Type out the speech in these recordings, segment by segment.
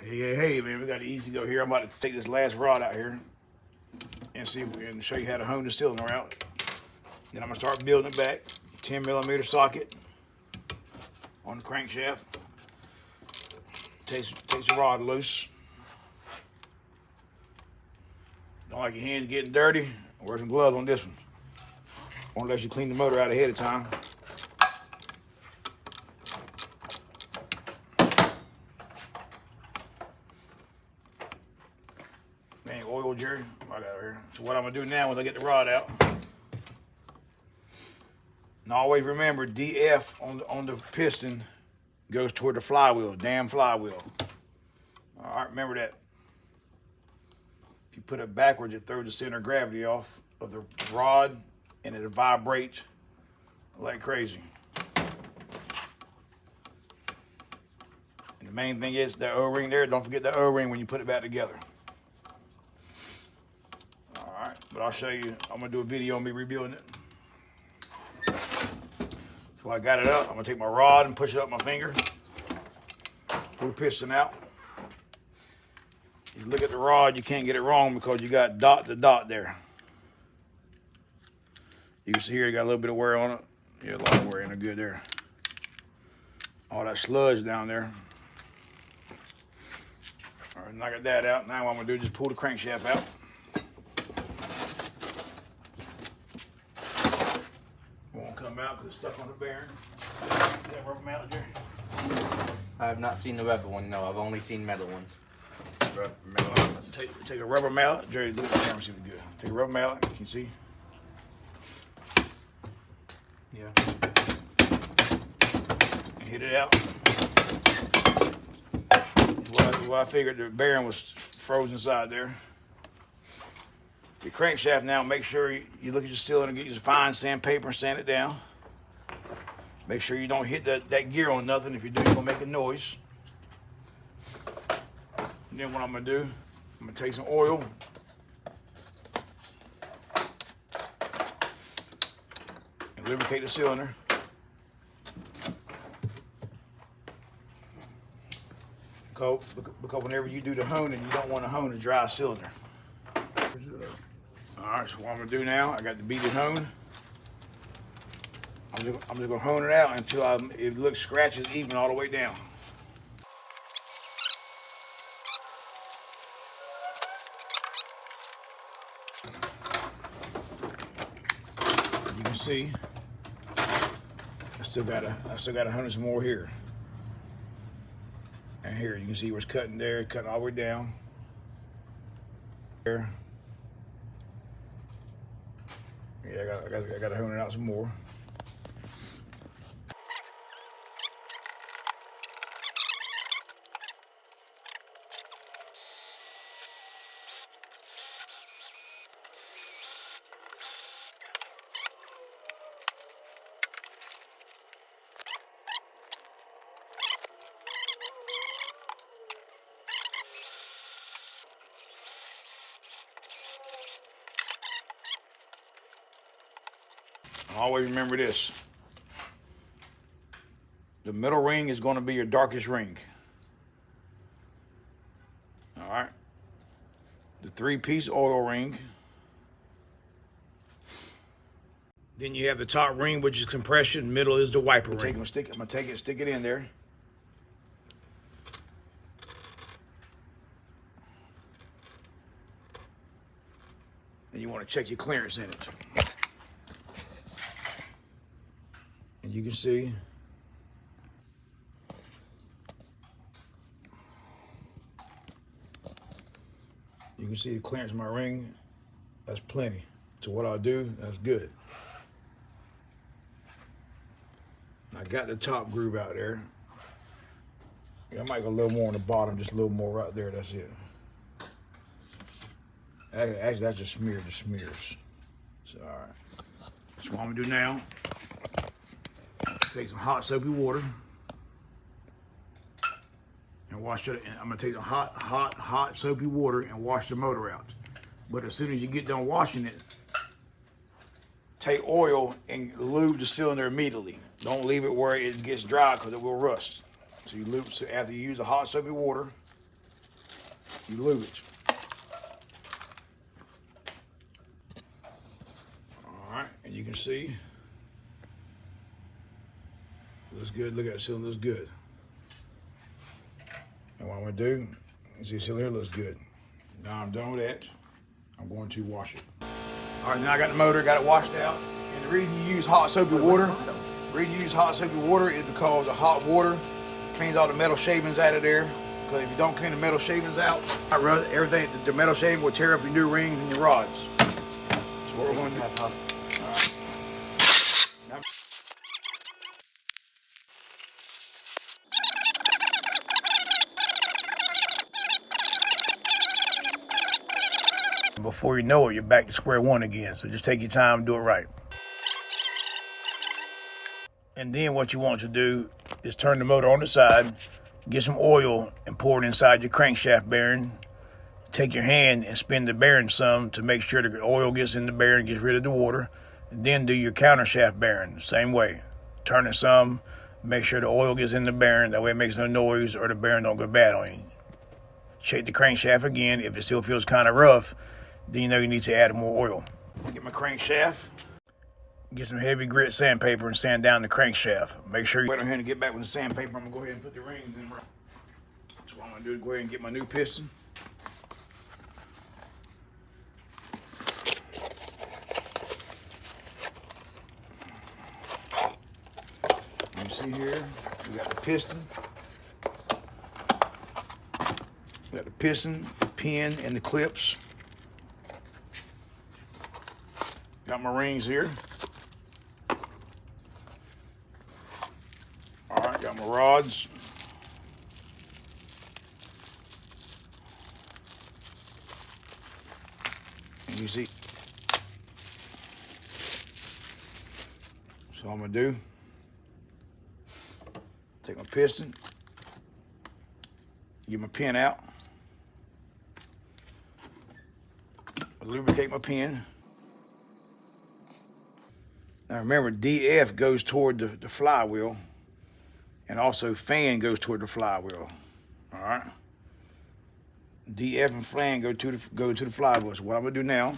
Hey, man, we got the EZGO here. I'm about to take this last rod out here and see if we can show you how to hone the cylinder out. Then I'm gonna start building it back. 10mm socket on the crankshaft. Takes the rod loose. Don't like your hands getting dirty. Wear some gloves on this one. Unless you clean the motor out ahead of time. Man, oil, Jerry. I got it here. So what I'm gonna do now is I get the rod out. And always remember, DF on the piston goes toward the flywheel, damn flywheel. All right, remember that. If you put it backwards, it throws the center of gravity off of the rod, and it vibrates like crazy. And the main thing is the O-ring there. Don't forget the O-ring when you put it back together. All right, but I'll show you. I'm gonna do a video on me rebuilding it. So I got it up. I'm gonna take my rod and push it up my finger. Pull the piston out. You look at the rod, you can't get it wrong because you got dot to dot there. You can see here, you got a little bit of wear on it. Yeah, a lot of wear in it, good there. All that sludge down there. All right, knock that out. Now what I'm gonna do is just pull the crankshaft out. Won't come out because it's stuck on the bearing. Is that rubber mallet, Jerry? I have not seen the rubber one, no. I've only seen metal ones. Take a rubber mallet. Jerry, look at the camera, see if it's good. Take a rubber mallet, you can see. Yeah. Hit it out. Well, I figured the bearing was frozen inside there. Your crankshaft now, make sure you look at your cylinder, get your fine sandpaper and sand it down. Make sure you don't hit that gear on nothing. If you do, you're gonna make a noise. And then what I'm gonna do, I'm gonna take some oil. And lubricate the cylinder. Because whenever you do the honing, you don't want to hone a dry cylinder. All right, so what I'm gonna do now, I got the beaded hone. I'm just gonna hone it out until it looks scratches even all the way down. You can see, I still gotta hone some more here. And here, you can see where it's cutting there, cutting all the way down. There. Yeah, I gotta hone it out some more. Always remember this. The middle ring is going to be your darkest ring. All right. The 3-piece oil ring. Then you have the top ring, which is compression. Middle is the wiper ring. I'm gonna take it, stick it in there. And you want to check your clearance in it. And you can see the clearance of my ring. That's plenty. So what I'll do, that's good. I got the top groove out there. I might go a little more on the bottom, just a little more right there. That's it. Actually, that's just smears. So all right. So what I'm gonna do now, take some hot soapy water and wash it. I'm gonna take the hot soapy water and wash the motor out. But as soon as you get done washing it, take oil and lube the cylinder immediately. Don't leave it where it gets dry because it will rust. So you lube. So after you use the hot soapy water, you lube it. All right, and you can see, looks good. Look at that cylinder, looks good. And what I'm gonna do, you see the cylinder looks good. Now I'm done with that. I'm going to wash it. All right, now I got the motor, got it washed out. And the reason you use hot soapy water, is because the hot water cleans all the metal shavings out of there. Because if you don't clean the metal shavings out, everything, the metal shaving will tear up your new rings and your rods. So what we're going to do. All right. Before you know it, you're back to square one again. So just take your time, do it right. And then what you want to do is turn the motor on the side, get some oil and pour it inside your crankshaft bearing. Take your hand and spin the bearing some to make sure the oil gets in the bearing, gets rid of the water. And then do your countershaft bearing the same way. Turn it some, make sure the oil gets in the bearing, that way it makes no noise or the bearing don't go bad on you. Shake the crankshaft again. If it still feels kind of rough, then you know you need to add more oil. Get my crankshaft. Get some heavy grit sandpaper and sand down the crankshaft. Make sure you wait on here and get back with the sandpaper. I'm gonna go ahead and put the rings in. So what I'm gonna do is go ahead and get my new piston. You see here, we got the piston. We got the piston, the pin, and the clips. Got my rings here. All right, got my rods. And you see. So what I'm gonna do, take my piston, get my pin out, lubricate my pin. Now remember, DF goes toward the flywheel, and also fan goes toward the flywheel. All right. DF and fan go to the flywheel. So what I'm gonna do now,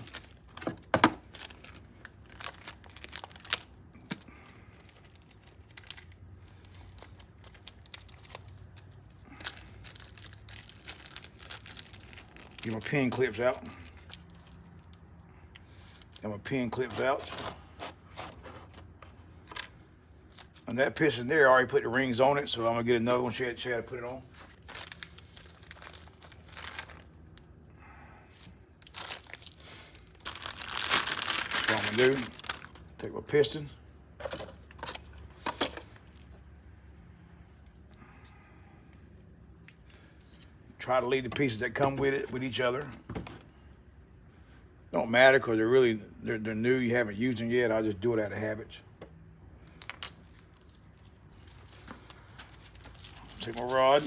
get my pin clips out. Got my pin clips out. And that piston there, I already put the rings on it, so I'm gonna get another one, show you how to put it on. So what I'm gonna do, take my piston. Try to leave the pieces that come with it with each other. Don't matter, because they're new, you haven't used them yet. I'll just do it out of habit. Take my rod.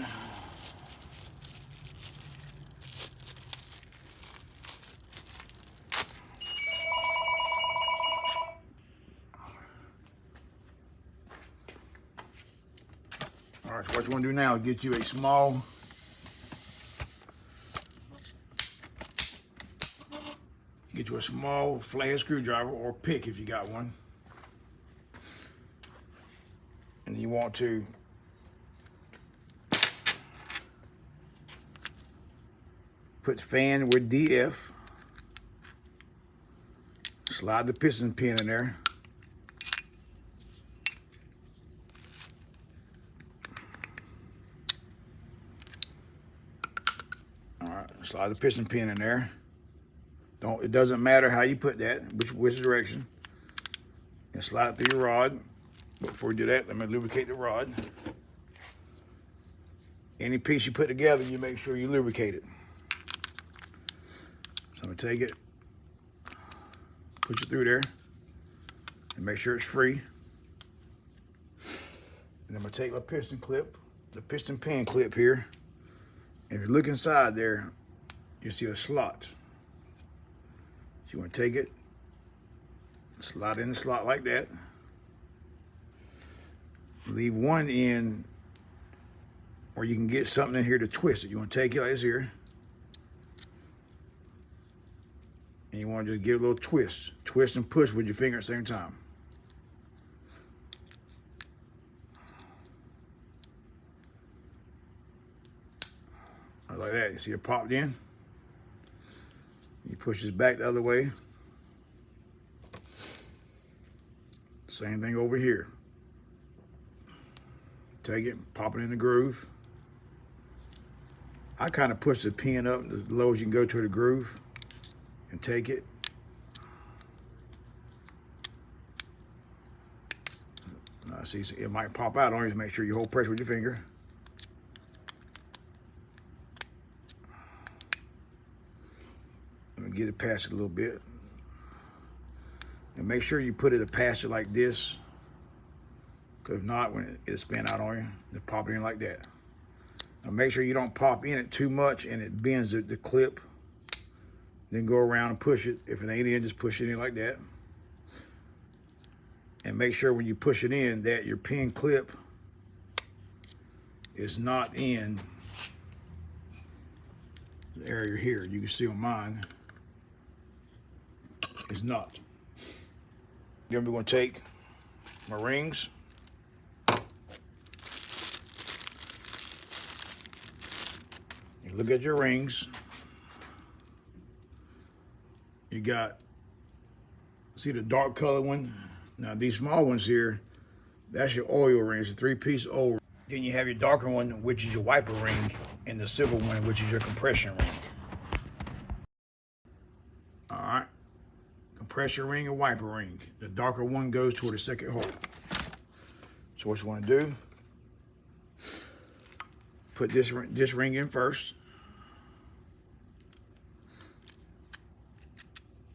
All right, so what you want to do now is get you a small flathead screwdriver, or pick if you got one. And you want to put fan with DF. Slide the piston pin in there. All right, slide the piston pin in there. It doesn't matter how you put that, which direction. And slide it through your rod. But before we do that, let me lubricate the rod. Any piece you put together, you make sure you lubricate it. So I'm gonna take it, push it through there, and make sure it's free. And I'm gonna take my piston clip, the piston pin clip here. And if you look inside there, you see a slot. So you wanna take it, slide it in the slot like that. Leave one end where you can get something in here to twist it. You wanna take it like this here. And you want to just give it a little twist. Twist and push with your finger at the same time. Like that. You see it popped in? You push this back the other way. Same thing over here. Take it, pop it in the groove. I kind of push the pin up as low as you can go to the groove and take it. Now see, it might pop out on you, to make sure you hold pressure with your finger. Let me get it past it a little bit. And make sure you put it past it like this. Because if not, when it'll spin out on you, just pop it in like that. Now make sure you don't pop in it too much and it bends the clip. Then go around and push it. If it ain't in, just push it in like that. And make sure when you push it in that your pin clip is not in the area here. You can see on mine, it's not. Then we're going to take my rings. You look at your rings. You got, see the dark color one? Now these small ones here, that's your oil ring. It's a 3-piece oil. Then you have your darker one, which is your wiper ring, and the silver one, which is your compression ring. All right, compression ring and wiper ring. The darker one goes toward the second hole. So what you want to do, put this ring in first,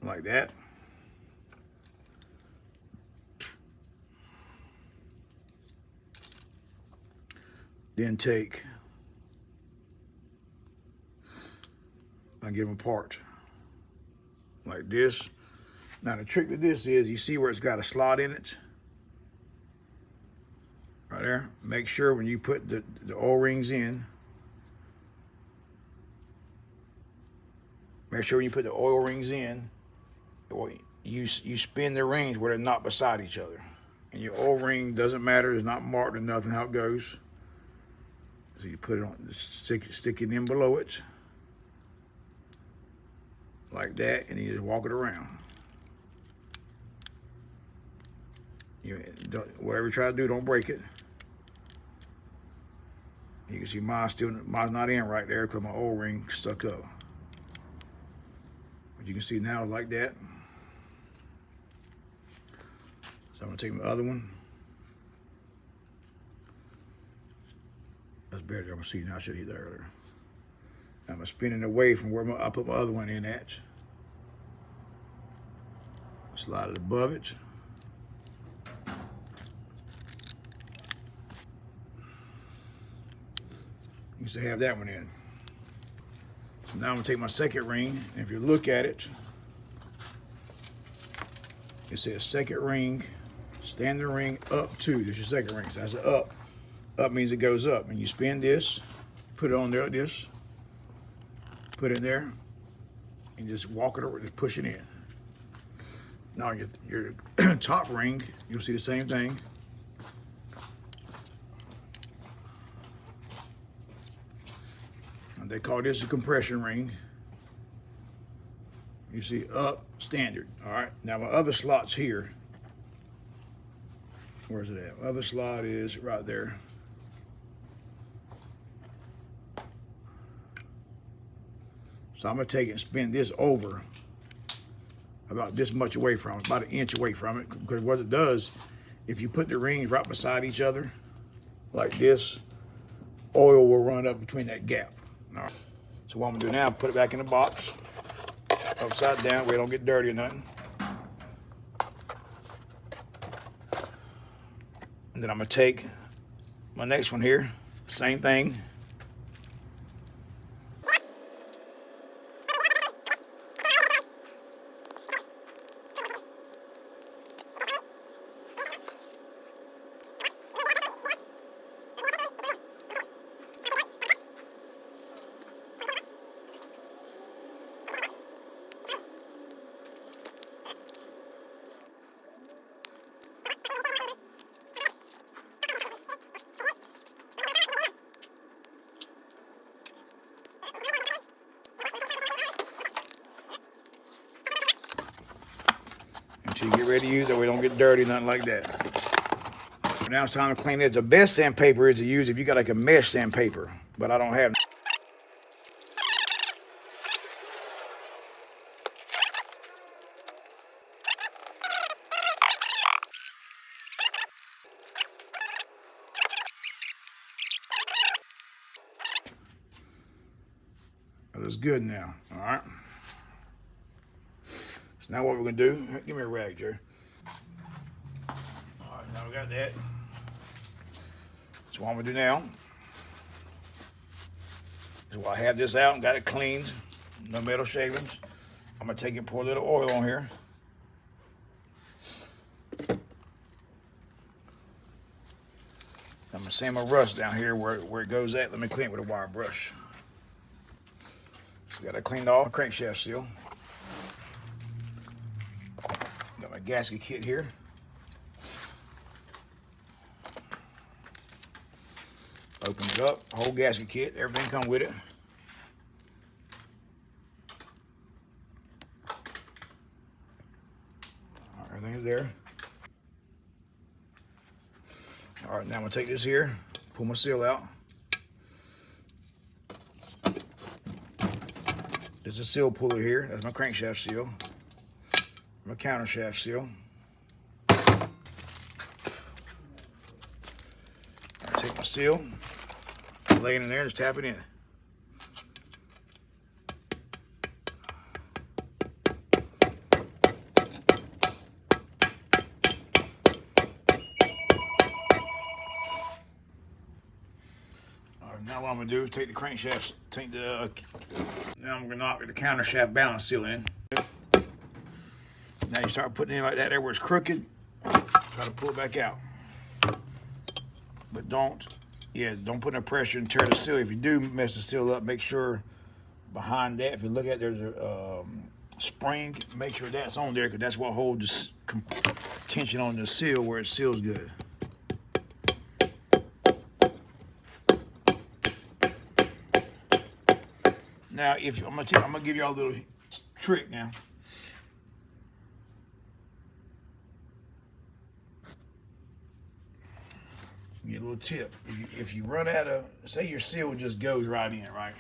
like that. Then take, and get them apart like this. Now the trick to this is, you see where it's got a slot in it? Right there. Make sure when you put the O-rings in, make sure when you put the oil rings in, you spin the rings where they're not beside each other. And your O-ring doesn't matter, it's not marked or nothing, how it goes. So you put it on, stick it in below it, like that, and you just walk it around. Whatever you try to do, don't break it. You can see mine's not in right there because my O-ring stuck up. But you can see now like that. So I'm gonna take my other one. That's better. I'm gonna see now. I should hit that earlier. I'm gonna spin it away from where I put my other one in at. Slide it above it. Used to have that one in. So now I'm gonna take my second ring, and if you look at it, it says second ring, standing ring up to. This is your second ring. So that's an up. Up means it goes up, and you spin this, put it on there like this, put it in there, and just walk it over, just push it in. Now your top ring, you'll see the same thing. And they call this a compression ring. You see up, standard. All right, now my other slot's here. Where's it at? My other slot is right there. So I'm gonna take it and spin this over about this much away from it, about an inch away from it, because what it does, if you put the rings right beside each other, like this, oil will run up between that gap. All right. So what I'm gonna do now, put it back in the box, upside down, where it don't get dirty or nothing. And then I'm gonna take my next one here, same thing. ready to use it. We don't get dirty, nothing like that. Now it's time to clean it. The best sandpaper is to use if you got like a mesh sandpaper, but I don't have. That looks good now. All right. So now what we're gonna do? Give me a rag, Jerry. All right, now we got that. So what I'm gonna do now is while I have this out and got it cleaned, no metal shavings, I'm gonna take and pour a little oil on here. I'm gonna sand my rust down here where it goes at. Let me clean it with a wire brush. So got it cleaned off, crankshaft seal. Got my gasket kit here. Open it up, whole gasket kit, everything come with it. All right, everything is there. All right, now I'm gonna take this here, pull my seal out. There's a seal puller here. That's my crankshaft seal. My countershaft seal. Right, take my seal, lay it in there, just tap it in. All right, now what I'm gonna do is take the crankshaft, now I'm gonna knock the countershaft balance seal in. Now you start putting it in like that there where it's crooked, try to pull it back out. But don't put no pressure and tear the seal. If you do mess the seal up, make sure behind that, if you look at there's a spring, make sure that's on there because that's what holds the tension on the seal where it seals good. Now, I'm gonna give y'all a little trick now. Get a little tip. If you run out of, say your seal just goes right in, right?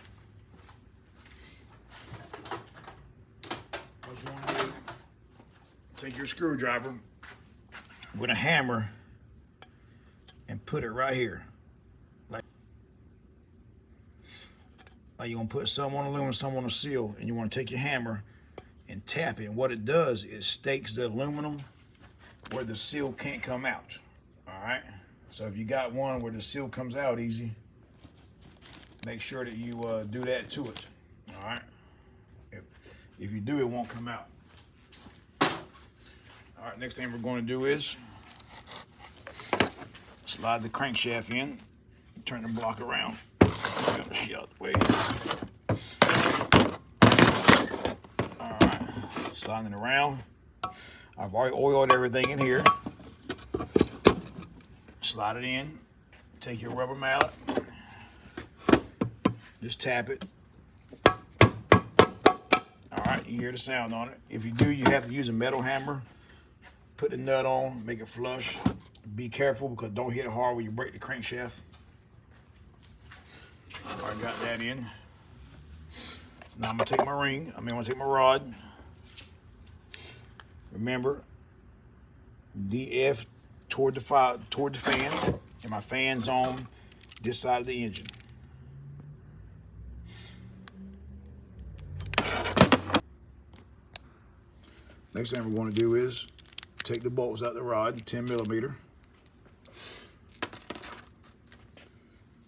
What you want to do, take your screwdriver with a hammer and put it right here. Like you want to put some on aluminum, some on a seal, and you want to take your hammer and tap it. And what it does is stakes the aluminum where the seal can't come out, all right? So if you got one where the seal comes out easy, make sure that you do that to it, all right? If you do, it won't come out. All right, next thing we're going to do is slide the crankshaft in, turn the block around. Got the shit out the way. All right, sliding it around. I've already oiled everything in here. Slide it in, take your rubber mallet, just tap it. All right, you hear the sound on it. If you do, you have to use a metal hammer. Put the nut on, make it flush. Be careful because don't hit it hard when you break the crankshaft. All right, got that in. Now I'm gonna take my I'm gonna take my rod. Remember, DF toward the fan, and my fan's on this side of the engine. Next thing we're going to do is take the bolts out the rod, 10 millimeter.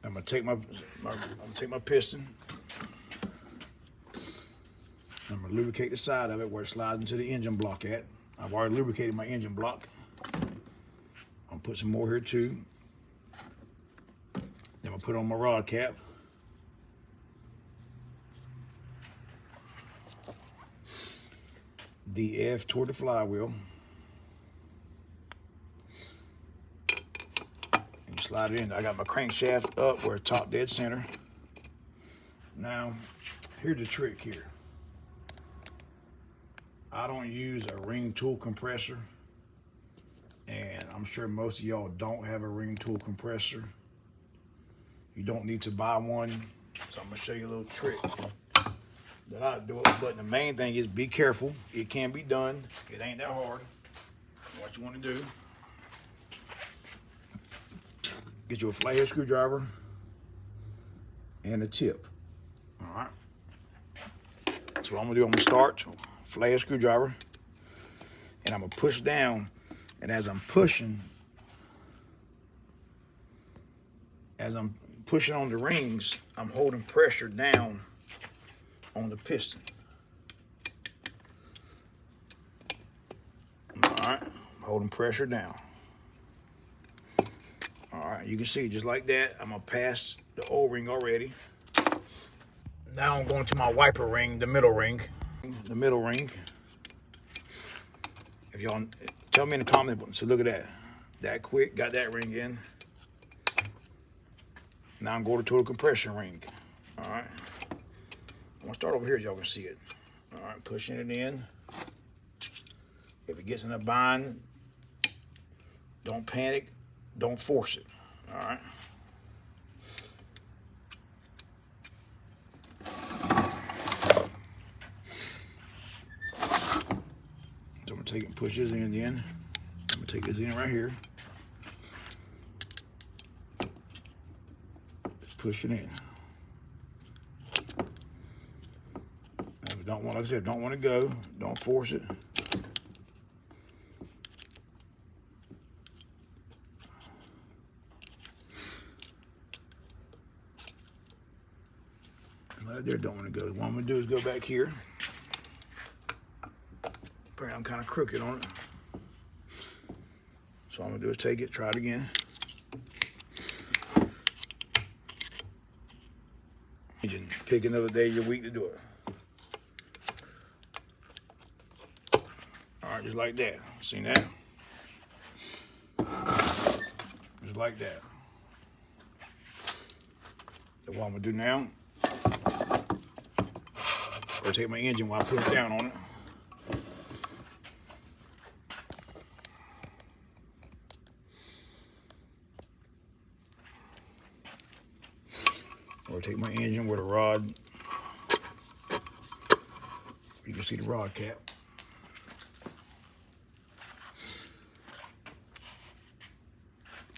I'm gonna take my piston. I'm gonna lubricate the side of it where it slides into the engine block at. I've already lubricated my engine block. I'm gonna put some more here too. Then I'm gonna put on my rod cap. DF toward the flywheel. And you slide it in. I got my crankshaft up where it's top dead center. Now, here's the trick here. I don't use a ring tool compressor. I'm sure most of y'all don't have a ring tool compressor. You don't need to buy one. So I'm gonna show you a little trick that I do it. But the main thing is be careful. It can be done. It ain't that hard. What you want to do, get you a flathead screwdriver and a tip. All right. So what I'm gonna do, I'm gonna start flathead screwdriver, and I'm gonna push down. And as I'm pushing on the rings, I'm holding pressure down on the piston. All right, holding pressure down. All right, you can see just like that. I'm gonna pass the O-ring already. Now I'm going to my wiper ring, the middle ring. The middle ring. If y'all tell me in the comment button. So look at that. That quick, got that ring in. Now I'm going to the compression ring. All right. I'm gonna start over here, y'all can see it. All right, pushing it in. If it gets in a bind, don't panic, don't force it. All right. So I'm gonna take it and push this in then. I'm gonna take this in right here. Just push it in. If you don't want, like I said, don't want to go, don't force it. Right there, don't want to go. What I'm gonna do is go back here. Apparently I'm kind of crooked on it. So all I'm gonna do is take it, try it again. Pick another day of your week to do it. All right, just like that. See that? Just like that. So what I'm gonna do now, I'll take my engine while I put it down on it. Or take my engine with a rod. You can see the rod cap.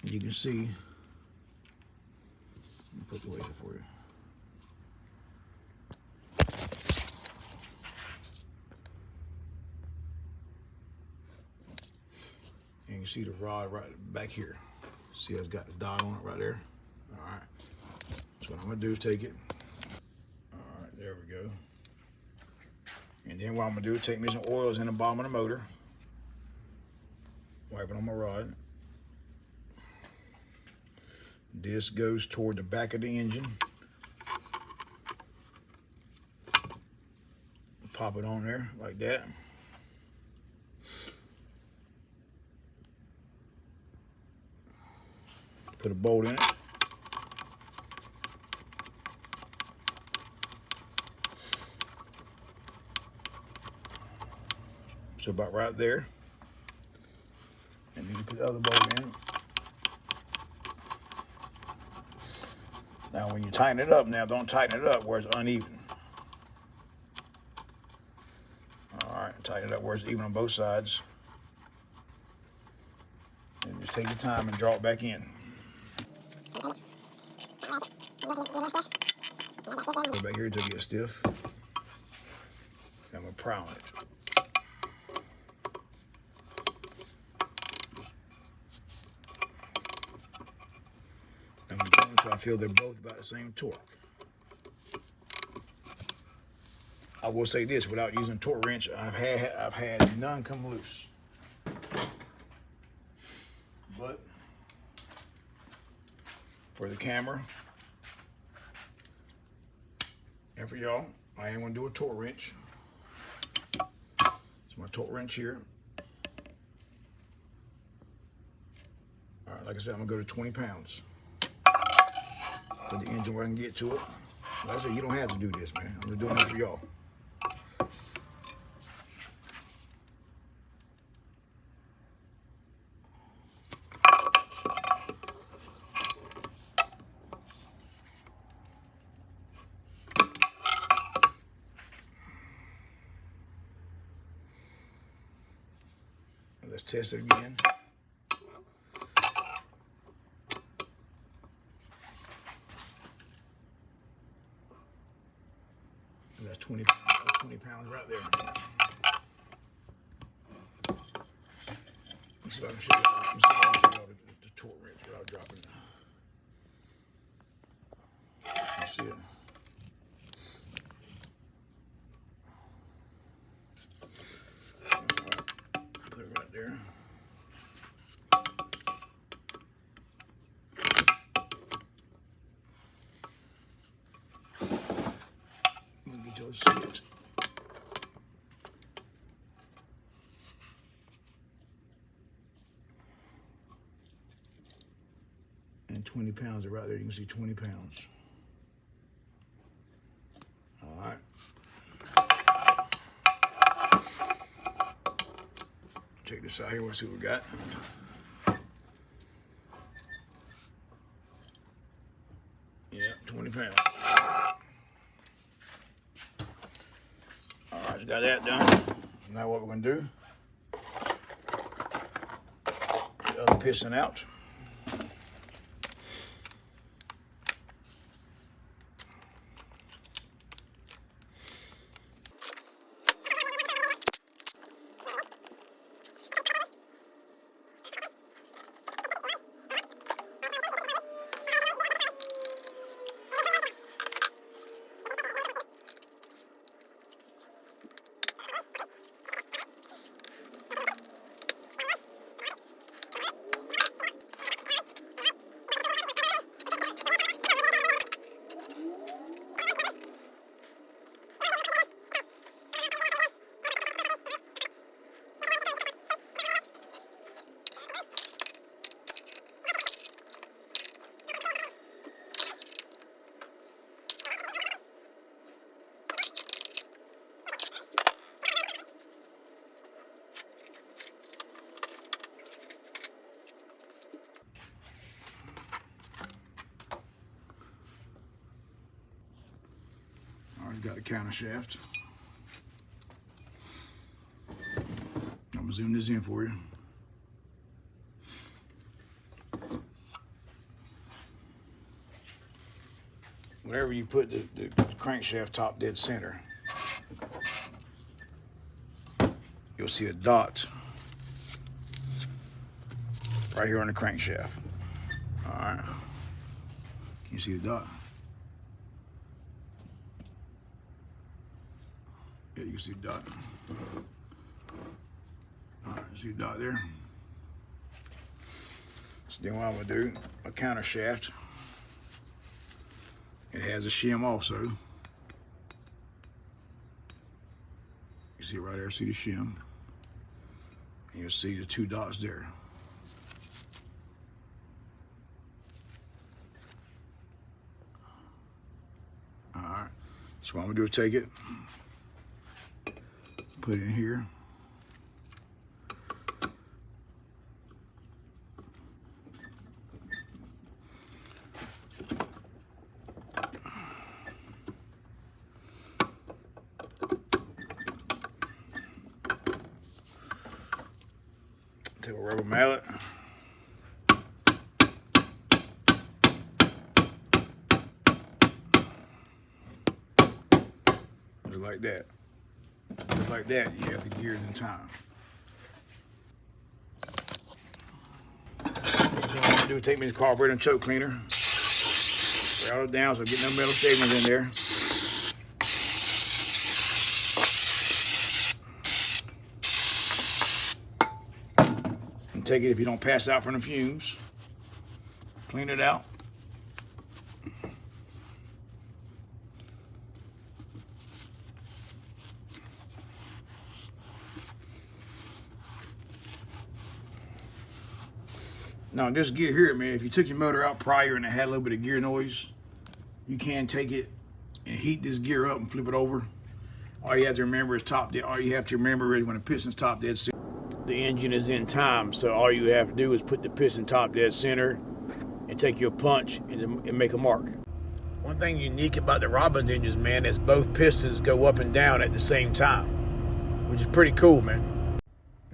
You can see, let me put the weight up for you. And you can see the rod right back here. See, it's got the dot on it right there. All right. So what I'm gonna do is take it. All right, there we go. And then what I'm gonna do is take me some oils in the bottom of the motor. Wipe it on my rod. This goes toward the back of the engine. Pop it on there like that. Put a bolt in it. So about right there. And then you put the other bolt in. Now when you tighten it up, now don't tighten it up where it's uneven. All right, tighten it up where it's even on both sides. And just take your time and draw it back in. Go back here until it gets stiff. I'm gonna prowl it. I'm going until I feel they're both about the same torque. I will say this, without using a torque wrench, I've had none come loose. But for the camera and for y'all, I am gonna do a torque wrench. It's my torque wrench here. All right, like I said, I'm gonna go to 20 pounds. Put the engine where I can get to it. Like I said, you don't have to do this, man. I'm just doing it for y'all. Let's test it again. And that's 20 pounds right there. Let's see if I can show you the torque wrench without dropping it. You see it? Put it right there. Get those seats. And 20 pounds are right there. You can see 20 pounds. All right. Check this out here. We'll see what we got. Yeah, 20 pounds. All right, got that done. Now what we're going to do, get the other piston out. Got the countershaft. I'm gonna zoom this in for you. Whenever you put the crankshaft top dead center, you'll see a dot right here on the crankshaft. All right, can you see the dot? Yeah, you can see the dot. All right, see the dot there? So then what I'm gonna do, a countershaft, it has a shim also. You see it right there, see the shim. And you'll see the two dots there. All right, so what I'm gonna do is take it, put it in here. Take a rubber mallet. Just like that. Just like that, you have the gears in time. So what I'm gonna do is take me the carburetor and choke cleaner. Route it down so I get no metal shavings in there. And take it if you don't pass out from the fumes. Clean it out. Now this gear here, man, if you took your motor out prior and it had a little bit of gear noise, you can take it and heat this gear up and flip it over. All you have to remember is all you have to remember is when the piston's top dead center, the engine is in time. So all you have to do is put the piston top dead center and take your punch and make a mark. One thing unique about the Robbins engines, man, is both pistons go up and down at the same time, which is pretty cool, man.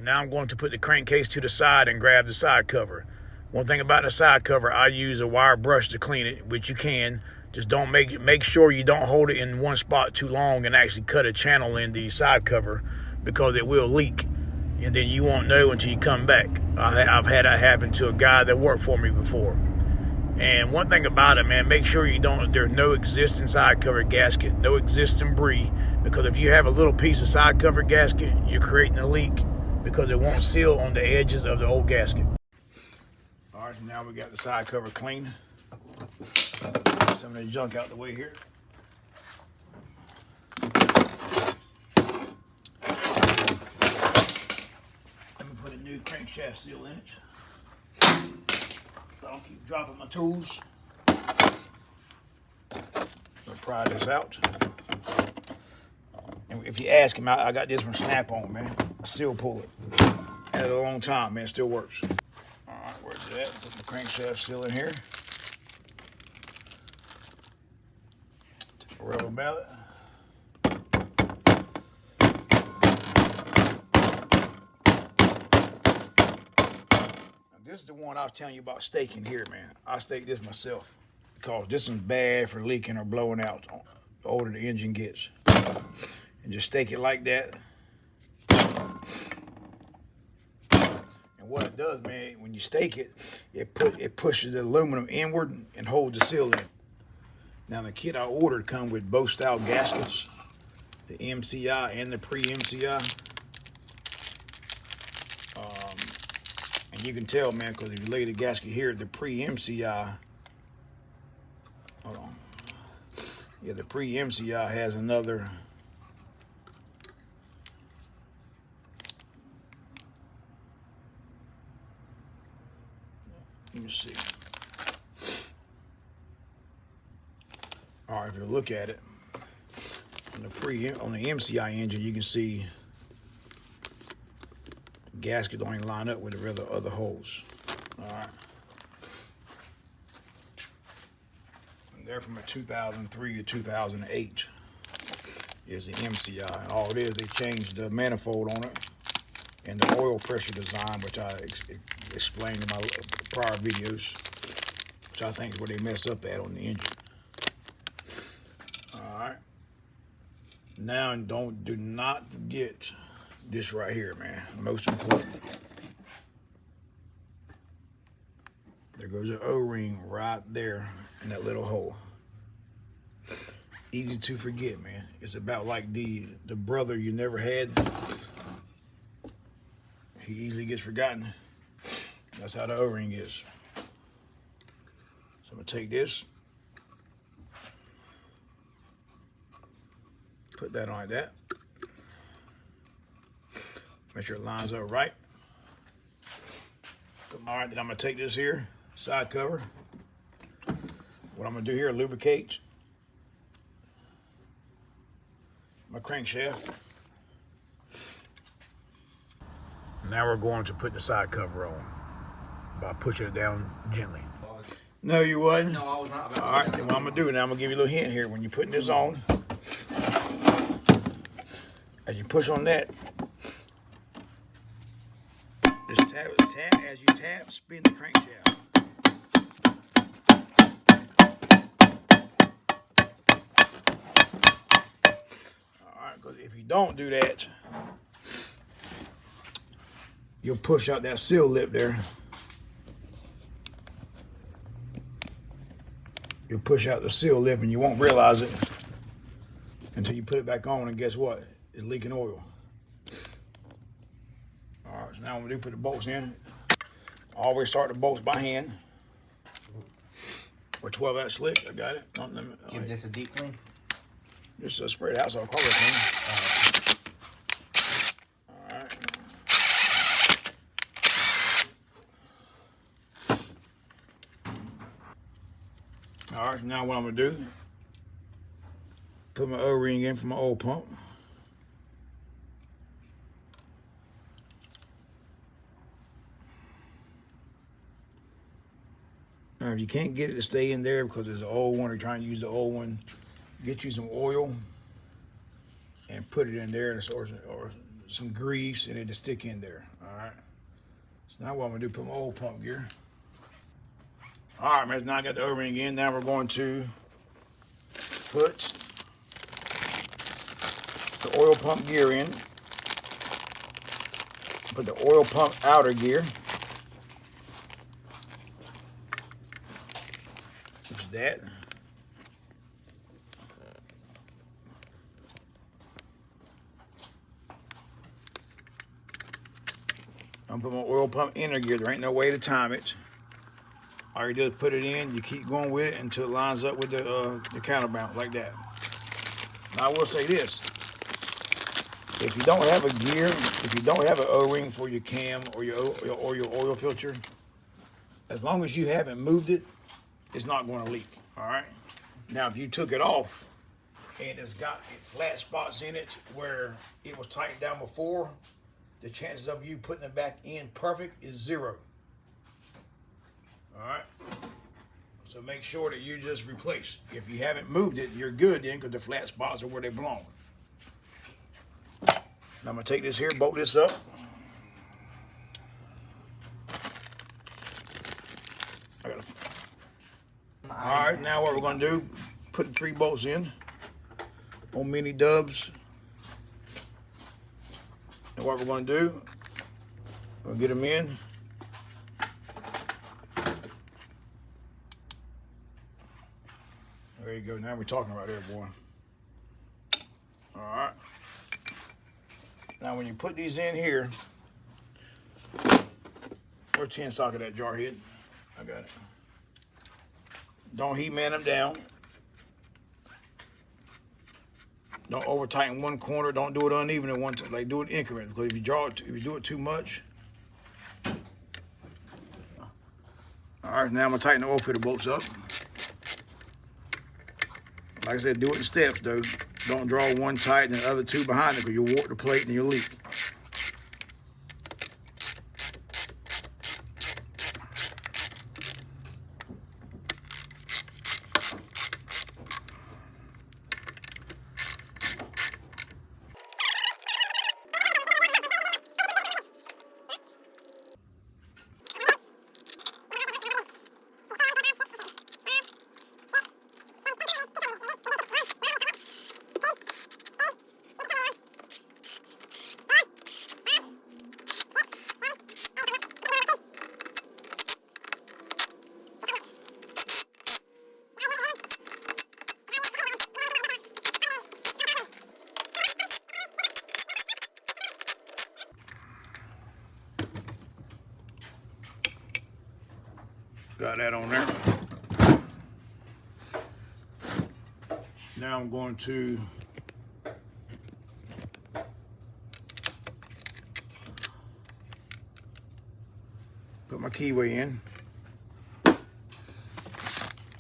now I'm going to put the crankcase to the side and grab the side cover. One thing about the side cover, I use a wire brush to clean it, which you can. Just don't make sure you don't hold it in one spot too long and actually cut a channel in the side cover, because it will leak, and then you won't know until you come back. I've had that happen to a guy that worked for me before. And one thing about it, man, make sure there's no existing side cover gasket, no existing brie, because if you have a little piece of side cover gasket, you're creating a leak because it won't seal on the edges of the old gasket. All right, so now we got the side cover clean. Some of the junk out the way here. Let me put a new crankshaft seal in it, so I don't keep dropping my tools. I'll pry this out. And if you ask him, I got this from Snap-on, man. A seal puller. Had it a long time, man. Still works. All right, where's that? Put the crankshaft seal in here. Take a rubber mallet. This is the one I was telling you about staking here, man. I staked this myself because this one's bad for leaking or blowing out the older the engine gets. And just stake it like that. And what it does, man, when you stake it, it pushes the aluminum inward and holds the seal in. Now the kit I ordered come with both style gaskets, the MCI and the pre-MCI. And you can tell, man, because if you lay the gasket here, the pre-MCI, hold on. Yeah, the pre-MCI has another, let me see. All right, if you look at it, on the MCI engine, you can see gasket don't even line up with the other holes. All right. And they're from a 2003 to 2008 is the MCI. And all it is, they changed the manifold on it and the oil pressure design, which I explained in my prior videos, which I think is where they messed up at on the engine. All right. Now, do not forget this right here, man. Most important. There goes the O-ring right there in that little hole. Easy to forget, man. It's about like the brother you never had. He easily gets forgotten. That's how the O-ring is. So I'm gonna take this, put that on like that. Make sure it lines up right. All right, then I'm gonna take this here, side cover. What I'm gonna do here, lubricate my crankshaft. Now we're going to put the side cover on by pushing it down gently. No, you wasn't? No, I was not. All right, then what I'm gonna do now, I'm gonna give you a little hint here. When you're putting this on, as you push on that, just tap, as you tap, spin the crankshaft. All right, because if you don't do that, you'll push out that seal lip there. You'll push out the seal lip and you won't realize it until you put it back on, and guess what? It's leaking oil. All right, so now when we do put the bolts in, always start the bolts by hand. Or 12-out slick, I got it. Give this a deep clean. Just spray it out so I'll call it clean. All right. All right, now what I'm gonna do, put my O-ring in for my oil pump. Now, if you can't get it to stay in there because there's an old one, or trying to use the old one, get you some oil and put it in there, or some grease and it'll stick in there. All right. So now what I'm gonna do, put my oil pump gear. All right, man, now I got the O-ring in. Now we're going to put the oil pump gear in. Put the oil pump outer gear. Which is that. I'm gonna put my oil pump inner gear. There ain't no way to time it. All you do is put it in. You keep going with it until it lines up with the counterbalance like that. Now I will say this: if you don't have a gear, if you don't have an O-ring for your cam or your oil filter, as long as you haven't moved it, it's not going to leak. All right. Now if you took it off and it's got flat spots in it where it was tightened down before, the chances of you putting it back in perfect is 0. All right. So make sure that you just replace. If you haven't moved it, you're good then, because the flat spots are where they belong. Now I'm gonna take this here, bolt this up. All right, now what we're gonna do, put the 3 bolts in on mini dubs. And what we're gonna do, we'll get them in. There you go. Now we're talking right there, boy. All right. Now when you put these in here, where's 10 socket at, jar head? I got it. Don't heat man them down. Don't over tighten one corner. Don't do it uneven at one time. Like, do it increments, because if you do it too much. All right, now I'm gonna tighten the oil filter bolts up. Like I said, do it in steps though. Don't draw one tight and the other 2 behind it, because you'll warp the plate and you'll leak. Got that on there. Now I'm going to put my keyway in.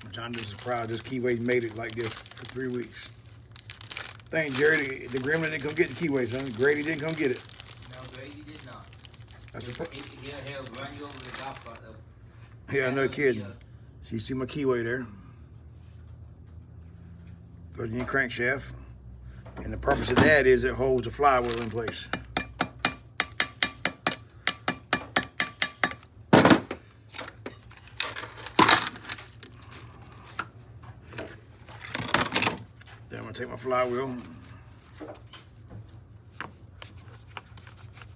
Which I'm just surprised this keyway made it like this for 3 weeks. Thank Jerry, the gremlin didn't come get the keyway, son. Grady didn't come get it. No, Grady did not. That's He'll run you over the golf cart though. Yeah, no kidding. So you see my keyway there. Goes in your crankshaft. And the purpose of that is it holds the flywheel in place. Then I'm gonna take my flywheel,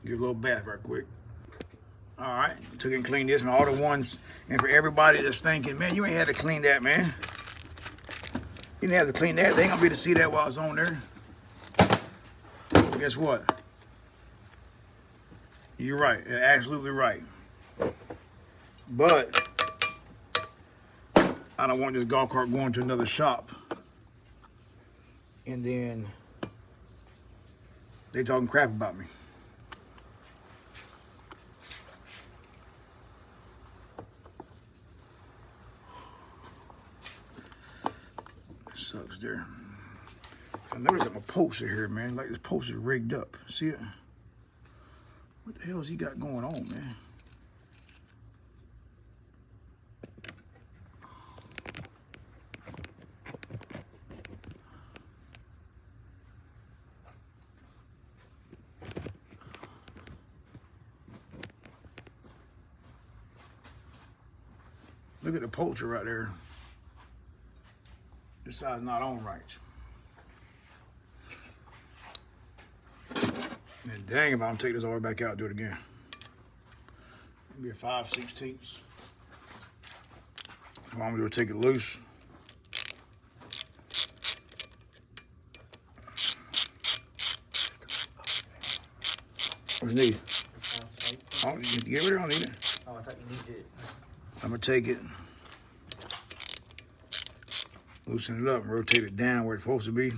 give it a little bath right quick. All right, took and cleaned this, and all the ones, and for everybody that's thinking, man, you ain't had to clean that, man. You didn't have to clean that. They ain't gonna be able to see that while it's on there. Well, guess what? You're right. You're absolutely right. But I don't want this golf cart going to another shop, and then they talking crap about me. Sucks there. I noticed that my poster here, man. Like this poster rigged up. See it? What the hell has he got going on, man? Look at the puncture right there. This side's not on right. And dang, if I'm take this all the way back out, do it again. Maybe a 5/16. What I'm gonna do is take it loose. What's needed? Oh, you get rid of it, I don't need it. Oh, I thought you needed it. I'm gonna take it, loosen it up, and rotate it down where it's supposed to be.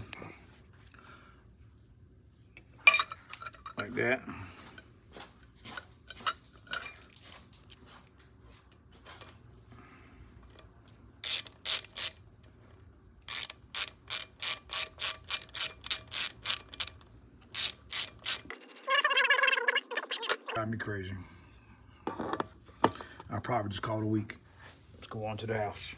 Like that. Got me crazy. I'll probably just call it a week. Let's go on to the house.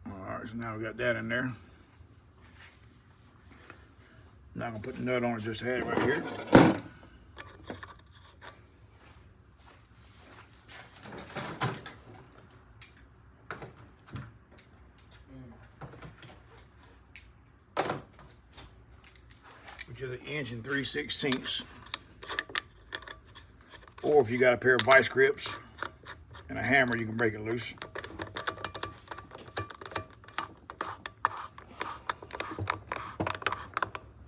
All right, so now we got that in there. Now I'm gonna put the nut on it just to have it right here. Which is 1 3/16 inches. Or if you got a pair of vice grips and a hammer, you can break it loose.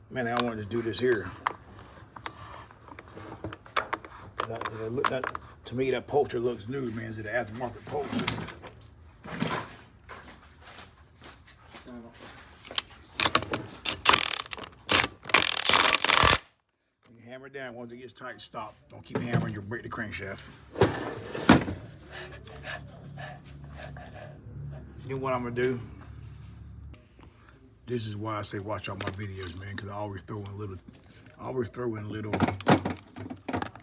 Man, I wanted to do this here. To me, that poster looks new, man. Is it an aftermarket poster? Hammer it down. Once it gets tight, stop. Don't keep hammering, you'll break the crankshaft. Then what I'm gonna do, this is why I say watch all my videos, man, because I always throw in little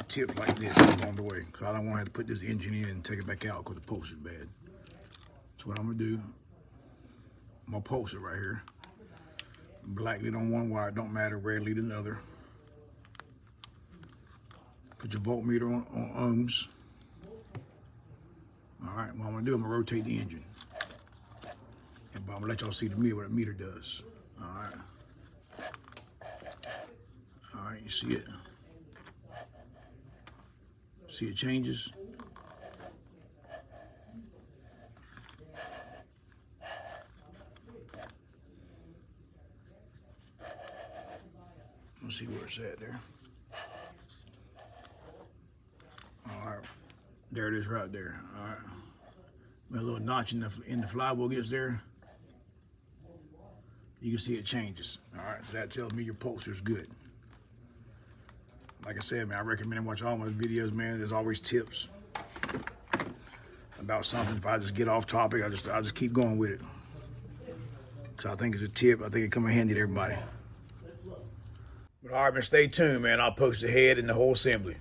tips like this along the way, because I don't want to have to put this engine in and take it back out because the post is bad. So what I'm gonna do, I'm gonna post it right here. Black lead on one wire, don't matter, red lead another. Put your voltmeter on ohms. All right, what I'm gonna do, I'm gonna rotate the engine. And I'm gonna let y'all see the meter, what a meter does. All right. All right, you see it? See it changes? Let's see where it's at there. All right, there it is right there. All right, a little notch in the flywheel gets there. You can see it changes. All right, so that tells me your poster is good. Like I said, man, I recommend watch all my videos, man. There's always tips about something. If I just get off topic, I'll just keep going with it. So I think it's a tip. I think it come in handy to everybody. But all right, man, stay tuned, man. I'll post the head and the whole assembly.